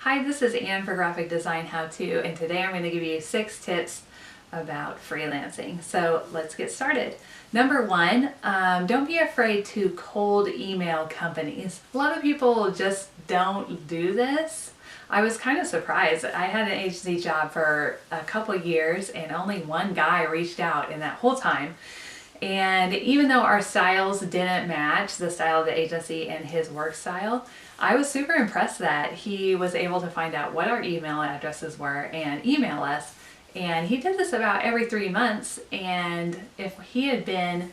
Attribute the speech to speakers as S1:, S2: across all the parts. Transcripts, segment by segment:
S1: Hi, this is Ann for Graphic Design How To, and today I'm going to give you 6 tips about freelancing. So let's get started. Number 1, don't be afraid to cold email companies. A lot of people just don't do this. I was kind of surprised. I had an agency job for a couple years and only one guy reached out in that whole time. And even though our styles didn't match, the style of the agency and his work style, I was super impressed that he was able to find out what our email addresses were and email us. And he did this about every 3 months. And if he had been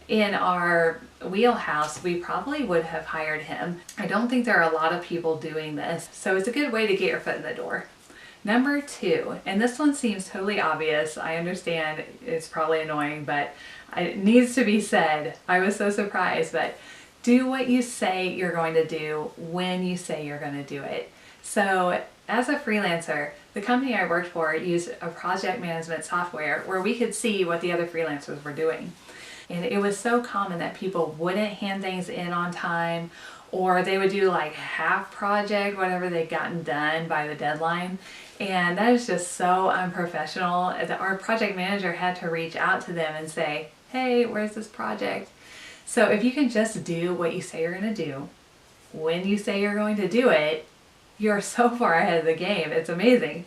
S1: in our wheelhouse, we probably would have hired him. I don't think there are a lot of people doing this, so it's a good way to get your foot in the door. Number 2, and this one seems totally obvious. I understand it's probably annoying, but it needs to be said. I was so surprised, but do what you say you're going to do when you say you're going to do it. So as a freelancer, the company I worked for used a project management software where we could see what the other freelancers were doing. And it was so common that people wouldn't hand things in on time, or they would do like half project, whatever they'd gotten done by the deadline. And that is just so unprofessional. Our project manager had to reach out to them and say, hey, where's this project? So if you can just do what you say you're going to do, when you say you're going to do it, you're so far ahead of the game. It's amazing.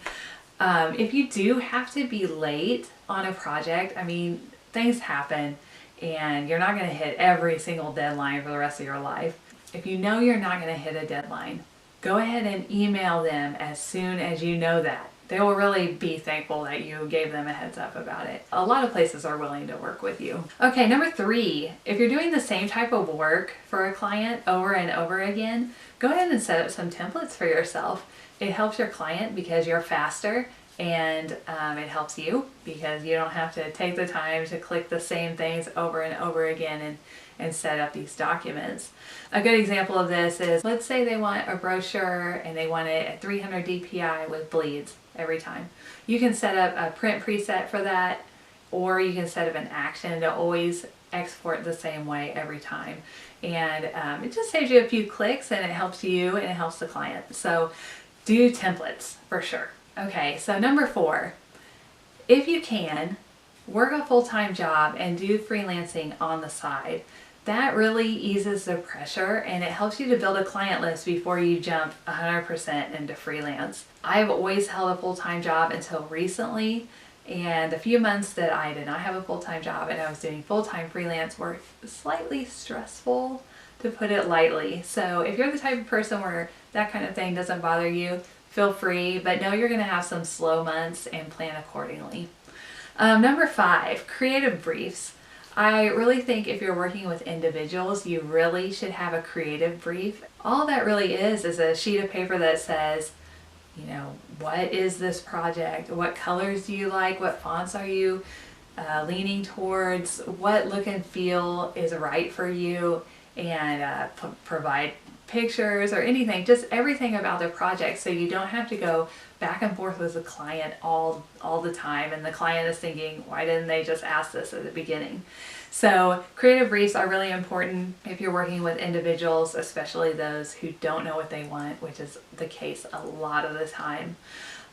S1: If you do have to be late on a project, I mean, things happen and you're not going to hit every single deadline for the rest of your life. If you know you're not going to hit a deadline, go ahead and email them as soon as you know that. They will really be thankful that you gave them a heads up about it. A lot of places are willing to work with you. Okay, number 3, if you're doing the same type of work for a client over and over again, go ahead and set up some templates for yourself. It helps your client because you're faster, and it helps you because you don't have to take the time to click the same things over and over again and set up these documents. A good example of this is, let's say they want a brochure and they want it at 300 DPI with bleeds every time. You can set up a print preset for that, or you can set up an action to always export the same way every time. And it just saves you a few clicks, and it helps you and it helps the client. So do templates for sure. Okay, so number 4, if you can, work a full-time job and do freelancing on the side. That really eases the pressure and it helps you to build a client list before you jump 100% into freelance. I've always held a full-time job until recently, and the few months that I did not have a full-time job and I was doing full-time freelance were slightly stressful, to put it lightly. So if you're the type of person where that kind of thing doesn't bother you, feel free, but know you're going to have some slow months and plan accordingly. Number 5, creative briefs. I really think if you're working with individuals, you really should have a creative brief. All that really is a sheet of paper that says, you know, what is this project? What colors do you like? What fonts are you leaning towards? What look and feel is right for you? And provide pictures or anything, just everything about the project, so you don't have to go back and forth with the client all the time, and the client is thinking, why didn't they just ask this at the beginning? So creative briefs are really important if you're working with individuals, especially those who don't know what they want, which is the case a lot of the time.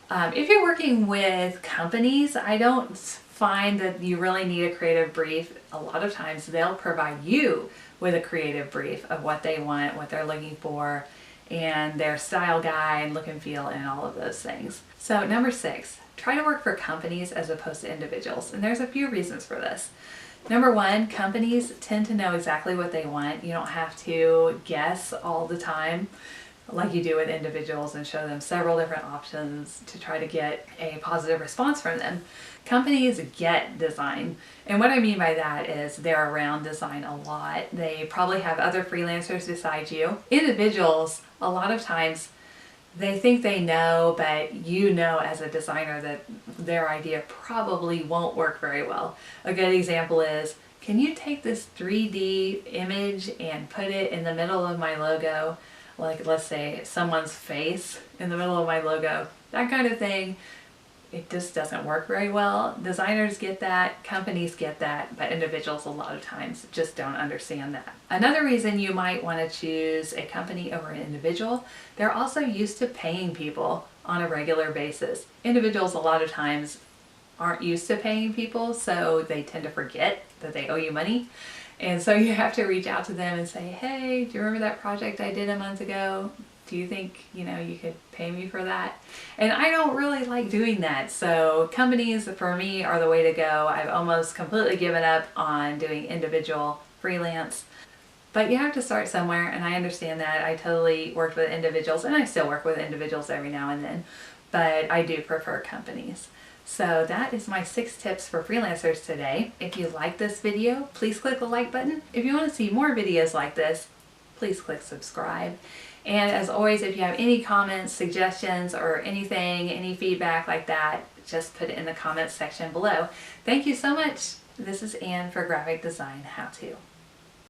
S1: If you're working with companies, I don't find that you really need a creative brief. A lot of times they'll provide you with a creative brief of what they want, what they're looking for, and their style guide, look and feel, and all of those things. So number 6, try to work for companies as opposed to individuals. And there's a few reasons for this. Number 1, companies tend to know exactly what they want. You don't have to guess all the time like you do with individuals and show them several different options to try to get a positive response from them. Companies get design, and what I mean by that is they're around design a lot. They probably have other freelancers besides you. Individuals, a lot of times, they think they know, but you know as a designer that their idea probably won't work very well. A good example is, can you take this 3D image and put it in the middle of my logo? Like, let's say someone's face in the middle of my logo, that kind of thing. it just doesn't work very well. Designers get that, companies get that, but individuals a lot of times just don't understand that. Another reason you might want to choose a company over an individual, they're also used to paying people on a regular basis. Individuals a lot of times aren't used to paying people, so they tend to forget that they owe you money. And so you have to reach out to them and say, hey, do you remember that project I did a month ago? Do you think, you could pay me for that? And I don't really like doing that. So companies, for me, are the way to go. I've almost completely given up on doing individual freelance. But you have to start somewhere, and I understand that. I totally worked with individuals, and I still work with individuals every now and then. But I do prefer companies. So that is my 6 tips for freelancers today. If you like this video, please click the like button. If you want to see more videos like this, please click subscribe. And as always, if you have any comments, suggestions, or anything, any feedback like that, just put it in the comments section below. Thank you so much. This is Anne for Graphic Design How To.